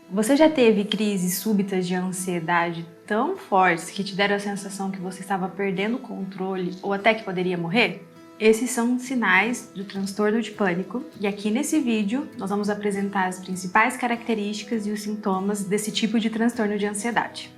Você já teve crises súbitas de ansiedade tão fortes que te deram a sensação que você estava perdendo o controle ou até que poderia morrer? Esses são sinais do transtorno de pânico e aqui nesse vídeo nós vamos apresentar as principais características e os sintomas desse tipo de transtorno de ansiedade.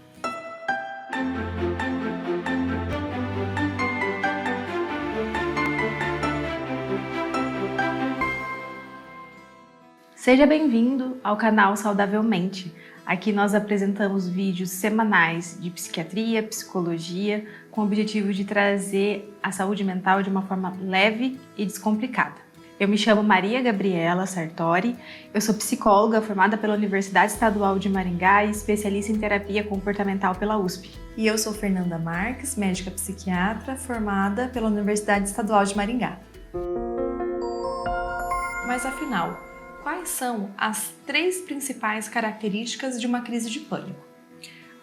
Seja bem-vindo ao canal Saudavelmente. Aqui nós apresentamos vídeos semanais de psiquiatria, psicologia, com o objetivo de trazer a saúde mental de uma forma leve e descomplicada. Eu me chamo Maria Gabriela Sartori, eu sou psicóloga formada pela Universidade Estadual de Maringá e especialista em terapia comportamental pela USP. E eu sou Fernanda Marques, médica psiquiatra formada pela Universidade Estadual de Maringá. Mas afinal, quais são as 3 principais características de uma crise de pânico?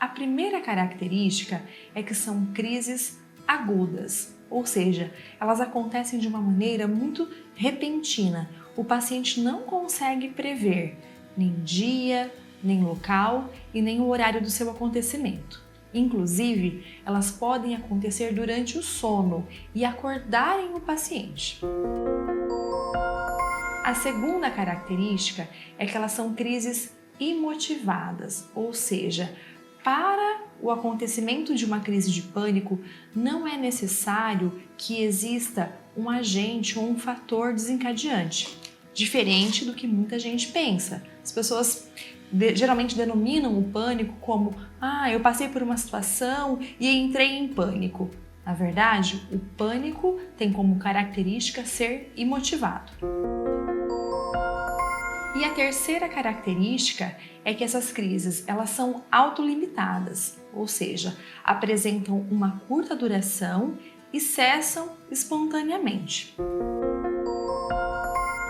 A primeira característica é que são crises agudas, ou seja, elas acontecem de uma maneira muito repentina. O paciente não consegue prever nem dia, nem local e nem o horário do seu acontecimento. Inclusive, elas podem acontecer durante o sono e acordarem o paciente. A segunda característica é que elas são crises imotivadas, ou seja, para o acontecimento de uma crise de pânico não é necessário que exista um agente ou um fator desencadeante, diferente do que muita gente pensa. As pessoas geralmente denominam o pânico como eu passei por uma situação e entrei em pânico. Na verdade, o pânico tem como característica ser imotivado. E a terceira característica é que essas crises elas são autolimitadas, ou seja, apresentam uma curta duração e cessam espontaneamente.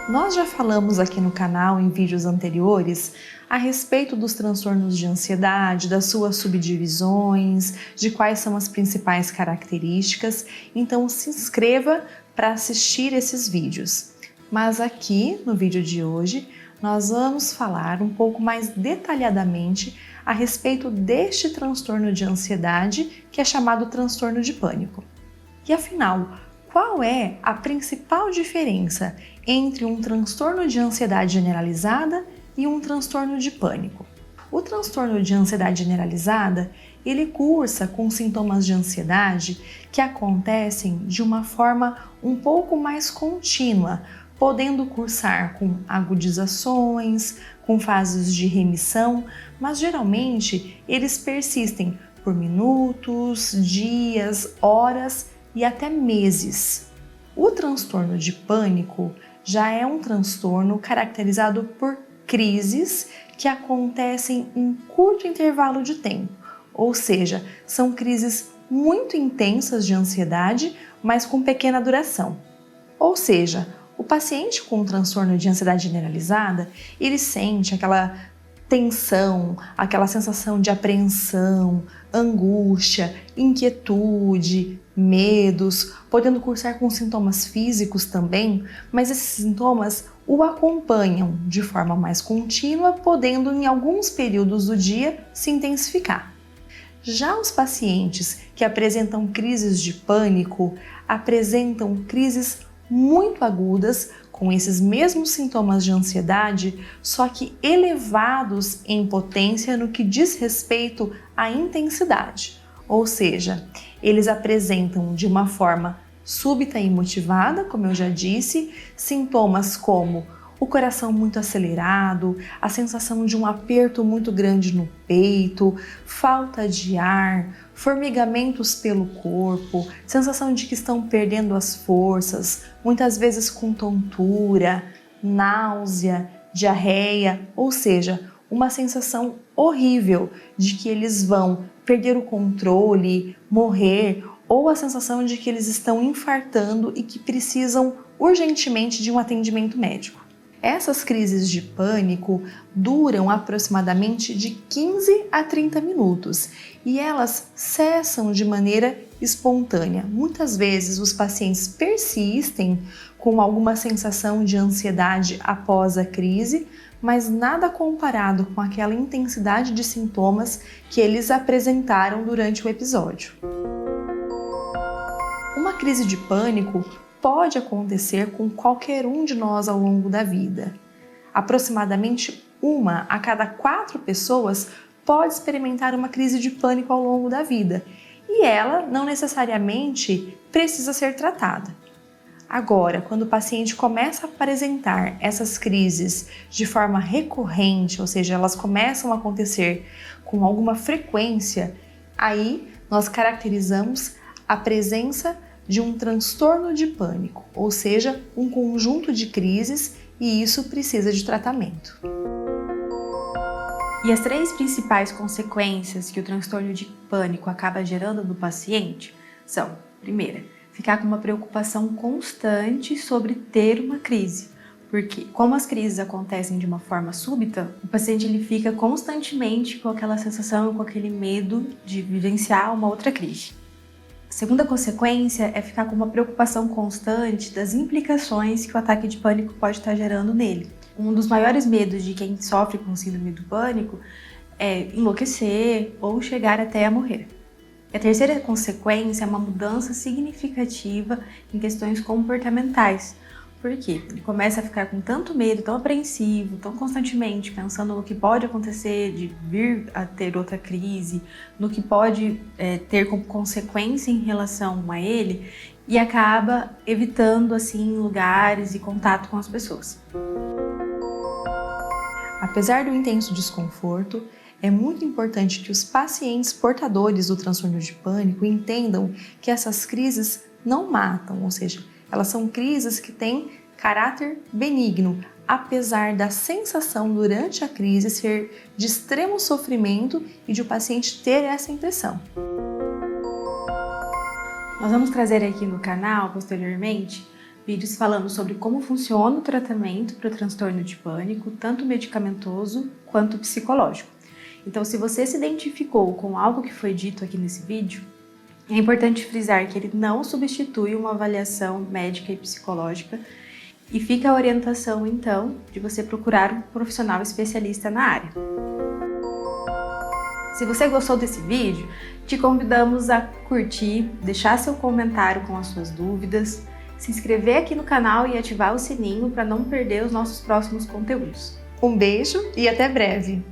Nós já falamos aqui no canal em vídeos anteriores a respeito dos transtornos de ansiedade, das suas subdivisões, de quais são as principais características, então se inscreva para assistir esses vídeos. Mas aqui no vídeo de hoje nós vamos falar um pouco mais detalhadamente a respeito deste transtorno de ansiedade que é chamado transtorno de pânico. E afinal, qual é a principal diferença entre um transtorno de ansiedade generalizada e um transtorno de pânico? O transtorno de ansiedade generalizada, ele cursa com sintomas de ansiedade que acontecem de uma forma um pouco mais contínua, podendo cursar com agudizações, com fases de remissão, mas geralmente eles persistem por minutos, dias, horas e até meses. O transtorno de pânico já é um transtorno caracterizado por crises que acontecem em curto intervalo de tempo, ou seja, são crises muito intensas de ansiedade, mas com pequena duração. Ou seja, o paciente com transtorno de ansiedade generalizada, ele sente aquela tensão, aquela sensação de apreensão, angústia, inquietude, medos, podendo cursar com sintomas físicos também, mas esses sintomas o acompanham de forma mais contínua, podendo em alguns períodos do dia se intensificar. Já os pacientes que apresentam crises de pânico apresentam crises muito agudas, com esses mesmos sintomas de ansiedade, só que elevados em potência no que diz respeito à intensidade. Ou seja, eles apresentam de uma forma súbita e imotivada, como eu já disse, sintomas como o coração muito acelerado, a sensação de um aperto muito grande no peito, falta de ar, formigamentos pelo corpo, sensação de que estão perdendo as forças, muitas vezes com tontura, náusea, diarreia, ou seja, uma sensação horrível de que eles vão perder o controle, morrer, ou a sensação de que eles estão infartando e que precisam urgentemente de um atendimento médico. Essas crises de pânico duram aproximadamente de 15 a 30 minutos e elas cessam de maneira espontânea. Muitas vezes os pacientes persistem com alguma sensação de ansiedade após a crise, mas nada comparado com aquela intensidade de sintomas que eles apresentaram durante o episódio. Uma crise de pânico pode acontecer com qualquer um de nós ao longo da vida. Aproximadamente 1 a cada 4 pessoas pode experimentar uma crise de pânico ao longo da vida, e ela não necessariamente precisa ser tratada. Agora, quando o paciente começa a apresentar essas crises de forma recorrente, ou seja, elas começam a acontecer com alguma frequência, aí nós caracterizamos a presença de um transtorno de pânico, ou seja, um conjunto de crises, e isso precisa de tratamento. E as 3 principais consequências que o transtorno de pânico acaba gerando no paciente são: primeira, ficar com uma preocupação constante sobre ter uma crise, porque como as crises acontecem de uma forma súbita, o paciente ele fica constantemente com aquela sensação, com aquele medo de vivenciar uma outra crise. A segunda consequência é ficar com uma preocupação constante das implicações que o ataque de pânico pode estar gerando nele. Um dos maiores medos de quem sofre com síndrome do pânico é enlouquecer ou chegar até a morrer. A terceira consequência é uma mudança significativa em questões comportamentais. Por quê? Ele começa a ficar com tanto medo, tão apreensivo, tão constantemente pensando no que pode acontecer, de vir a ter outra crise, no que pode ter como consequência em relação a ele, e acaba evitando assim lugares e contato com as pessoas. Apesar do intenso desconforto, é muito importante que os pacientes portadores do transtorno de pânico entendam que essas crises não matam, ou seja, elas são crises que têm caráter benigno, apesar da sensação durante a crise ser de extremo sofrimento e de o paciente ter essa impressão. Nós vamos trazer aqui no canal, posteriormente, vídeos falando sobre como funciona o tratamento para o transtorno de pânico, tanto medicamentoso quanto psicológico. Então, se você se identificou com algo que foi dito aqui nesse vídeo, é importante frisar que ele não substitui uma avaliação médica e psicológica, e fica a orientação, então, de você procurar um profissional especialista na área. Se você gostou desse vídeo, te convidamos a curtir, deixar seu comentário com as suas dúvidas, se inscrever aqui no canal e ativar o sininho para não perder os nossos próximos conteúdos. Um beijo e até breve!